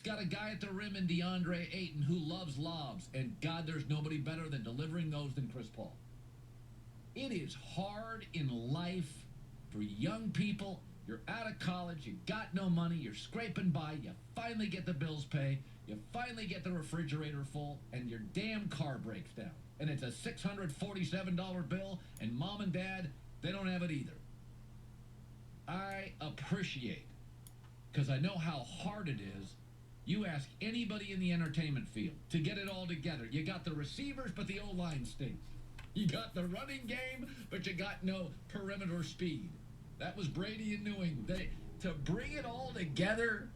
got a guy at the rim in DeAndre Ayton who loves lobs. And God, there's nobody better than delivering those than Chris Paul. It is hard in life for young people. You're out of college, you got no money, you're scraping by, you finally get the bills paid, you finally get the refrigerator full, and your damn car breaks down. And it's a $647 bill, and mom and dad, they don't have it either. I appreciate, because I know how hard it is, you ask anybody in the entertainment field to get it all together. You got the receivers, but the O-line stinks. You got the running game, but you got no perimeter speed. That was Brady in New England. To bring it all together,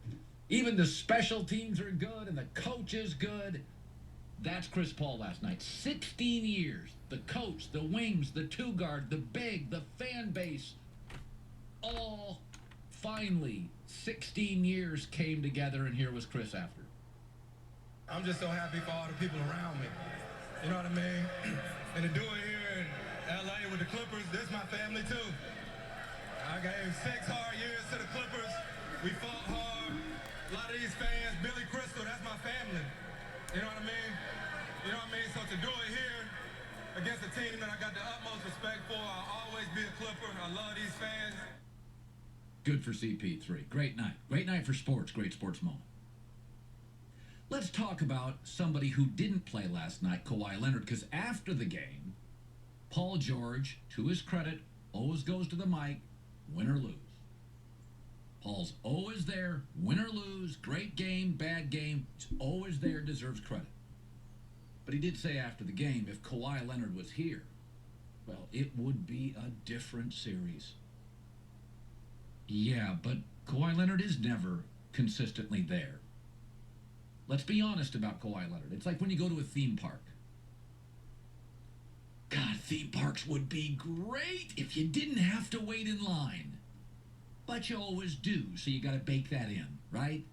even the special teams are good and the coach is good. That's Chris Paul last night. 16 years. The coach, the wings, the two-guard, the big, the fan base, all finally 16 years came together, and here was Chris after. I'm just so happy for all the people around me. You know what I mean? And to do it here in LA with the Clippers, this is my family too. I gave 6 hard years to the Clippers. We fought hard. A lot of these fans, Billy Crystal, that's my family. You know what I mean? You know what I mean? So to do it here against a team that I got the utmost respect for, I'll always be a Clipper. I love these fans. Good for CP3. Great night. Great night for sports. Great sports moment. Let's talk about somebody who didn't play last night, Kawhi Leonard, because after the game, Paul George, to his credit, always goes to the mic, win or lose. Paul's always there, win or lose, great game, bad game, he's always there, deserves credit. But he did say after the game, if Kawhi Leonard was here, well, it would be a different series. Yeah, but Kawhi Leonard is never consistently there. Let's be honest about Kawhi Leonard. It's like when you go to a theme park. God, theme parks would be great if you didn't have to wait in line. But you always do, so you got to bake that in, right?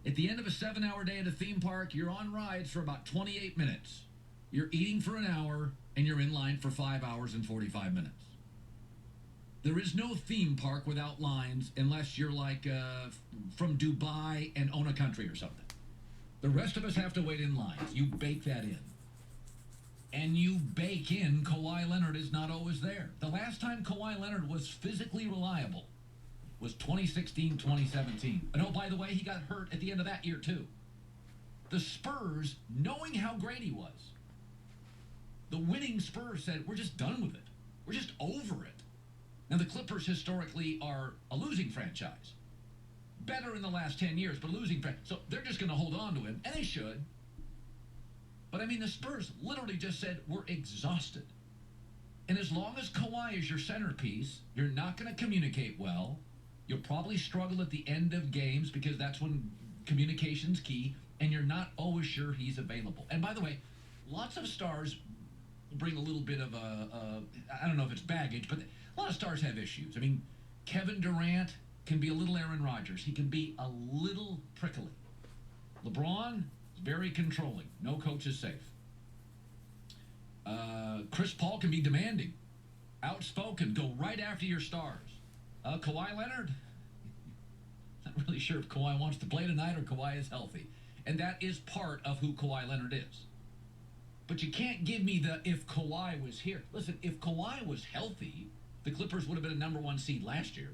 At the end of a 7-hour day at a theme park, you're on rides for about 28 minutes. You're eating for an hour, and you're in line for 5 hours and 45 minutes. There is no theme park without lines unless you're like from Dubai and own a country or something. The rest of us have to wait in lines. You bake that in. And you bake in Kawhi Leonard is not always there. The last time Kawhi Leonard was physically reliable was 2016-2017. And oh, by the way, he got hurt at the end of that year, too. The Spurs, knowing how great he was, the winning Spurs said, we're just done with it. We're just over it. Now, the Clippers historically are a losing franchise. Better in the last 10 years, but losing franchise. So they're just going to hold on to him, and they should. But, I mean, the Spurs literally just said, we're exhausted. And as long as Kawhi is your centerpiece, you're not going to communicate well. You'll probably struggle at the end of games because that's when communication's key, and you're not always sure he's available. And by the way, lots of stars bring a little bit of I don't know if it's baggage, but a lot of stars have issues. I mean, Kevin Durant can be a little Aaron Rodgers. He can be a little prickly. LeBron is very controlling. No coach is safe. Chris Paul can be demanding, outspoken, go right after your stars. Kawhi Leonard, not really sure if Kawhi wants to play tonight or Kawhi is healthy. And that is part of who Kawhi Leonard is. But you can't give me the if Kawhi was here. Listen, if Kawhi was healthy, the Clippers would have been a number 1 seed last year,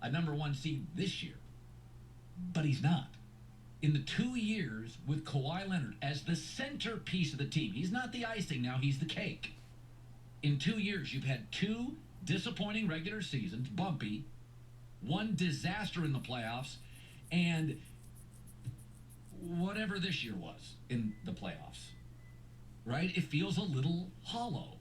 a number 1 seed this year. But he's not. In the 2 years with Kawhi Leonard as the centerpiece of the team, he's not the icing now, he's the cake. In 2 years, you've had 2 disappointing regular seasons, bumpy, 1 disaster in the playoffs, and whatever this year was in the playoffs, right? It feels a little hollow.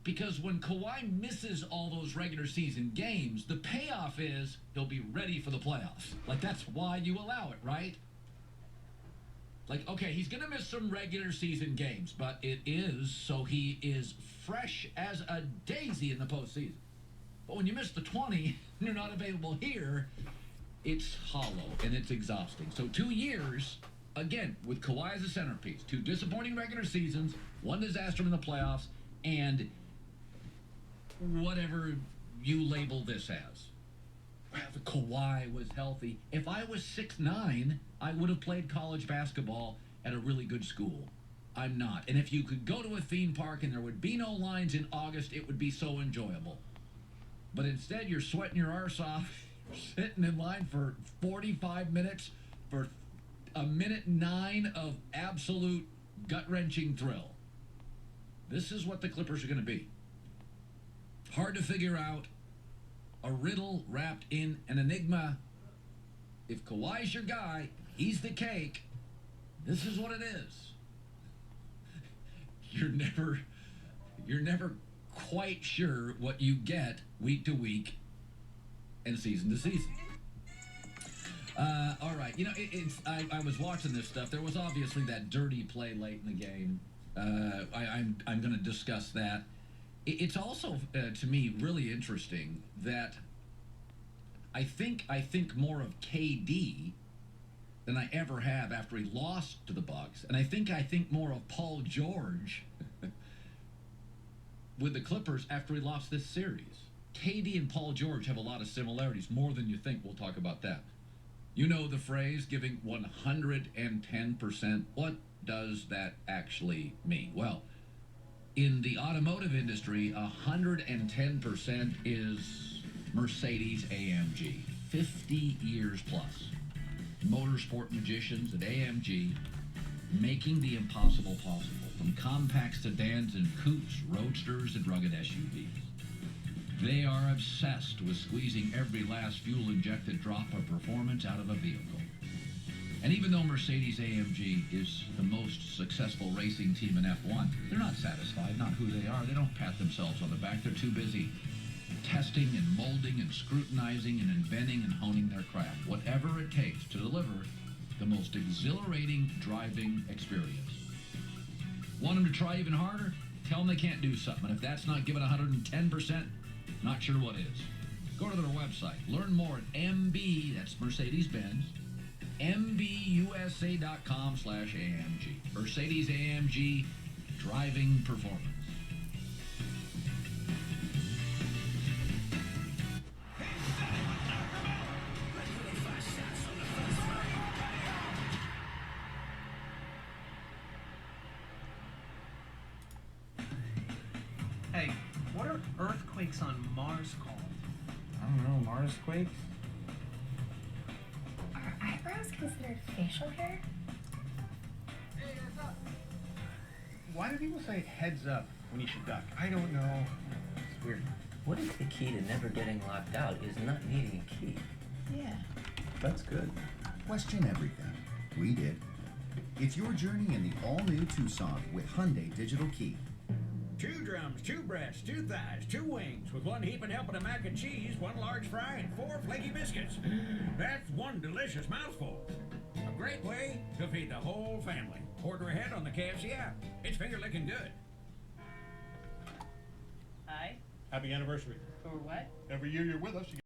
Because when Kawhi misses all those regular season games, the payoff is he'll be ready for the playoffs. Like, that's why you allow it, right? Like, okay, he's going to miss some regular season games, but it is so he is fresh as a daisy in the postseason. But when you miss the 20 and you're not available here, it's hollow and it's exhausting. So 2 years, again, with Kawhi as a centerpiece, 2 disappointing regular seasons, 1 disaster in the playoffs, and whatever you label this as. If Kawhi was healthy. If I was 6'9", I would have played college basketball at a really good school. I'm not. And if you could go to a theme park and there would be no lines in August, it would be so enjoyable. But instead, you're sweating your arse off, sitting in line for 45 minutes for a minute 9 of absolute gut-wrenching thrill. This is what the Clippers are going to be. Hard to figure out. A riddle wrapped in an enigma. If Kawhi's your guy, he's the cake. This is what it is. You're never quite sure what you get week to week and season to season. All right, I was watching this stuff. There was obviously that dirty play late in the game. I'm going to discuss that. It's also, to me, really interesting that I think more of KD than I ever have after he lost to the Bucks, and I think more of Paul George with the Clippers after he lost this series. KD and Paul George have a lot of similarities, more than you think. We'll talk about that. You know the phrase, giving 110%. What does that actually mean? Well, in the automotive industry, 110% is Mercedes-AMG. 50 years plus. Motorsport magicians at AMG making the impossible possible, from compact sedans and coupes, roadsters, and rugged SUVs. They are obsessed with squeezing every last fuel-injected drop of performance out of a vehicle. And even though Mercedes-AMG is the most successful racing team in F1, they're not satisfied, not who they are. They don't pat themselves on the back. They're too busy testing and molding and scrutinizing and inventing and honing their craft, whatever it takes to deliver the most exhilarating driving experience. Want them to try even harder? Tell them they can't do something. And if that's not giving 110%, not sure what is. Go to their website. Learn more at MB, that's Mercedes-Benz, MBUSA.com/AMG. Mercedes-AMG driving performance. Hey, what are earthquakes on Mars called? I don't know, Mars quakes? Are eyebrows considered facial hair? Why do people say heads up when you should duck? I don't know. It's weird. What if the key to never getting locked out is not needing a key? Yeah. That's good. Question everything. We did. It's your journey in the all-new Tucson with Hyundai Digital Key. 2 drums, 2 breasts, 2 thighs, 2 wings, with 1 heaping helping of mac and cheese, 1 large fry, and 4 flaky biscuits. That's 1 delicious mouthful. A great way to feed the whole family. Order ahead on the KFC app. It's finger-licking good. Hi. Happy anniversary. For what? Every year you're with us, you